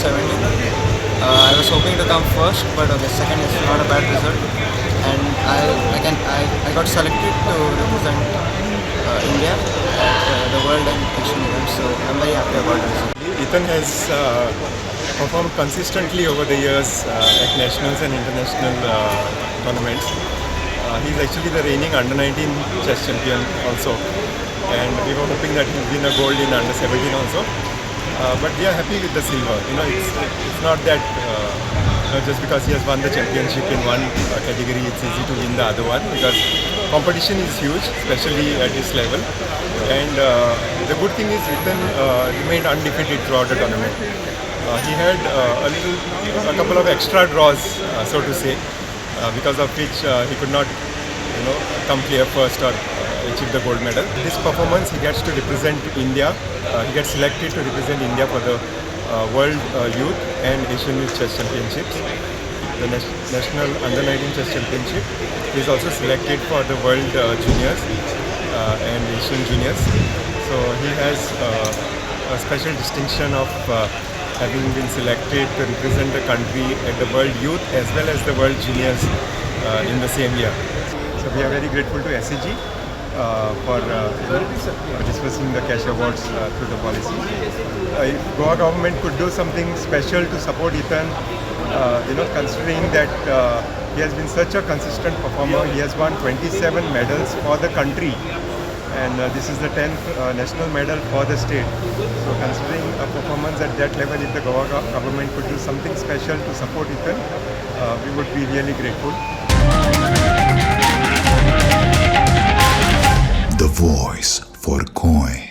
17. I was hoping to come first, but okay, second is not a bad result. And I got selected to represent India at the World and Asian events, so I'm very happy about the result. Ethan has performed consistently over the years at nationals and international tournaments. He's actually the reigning under-19 chess champion also, and we were hoping that he'll win a gold in under-17 also. But we are happy with the silver. It's not that just because he has won the championship in one category, it's easy to win the other one, because competition is huge, especially at this level. And the good thing is Ethan remained undefeated throughout the tournament. He had a couple of extra draws, so to say, because of which he could not, come clear first or achieve the gold medal. This performance, he gets to represent India. He gets selected to represent India for the World Youth and Asian Youth Chess Championships. The National Under-19 Chess Championship. He is also selected for the World Juniors and Asian Juniors. So he has a special distinction of having been selected to represent the country at the World Youth as well as the World Juniors in the same year. So we are very grateful to SCG for dispersing the cash awards through the policy. If Goa government could do something special to support Ethan, considering that he has been such a consistent performer. He has won 27 medals for the country, and this is the 10th national medal for the state. So considering a performance at that level, if the Goa government could do something special to support Ethan, we would be really grateful. The voice for Koi.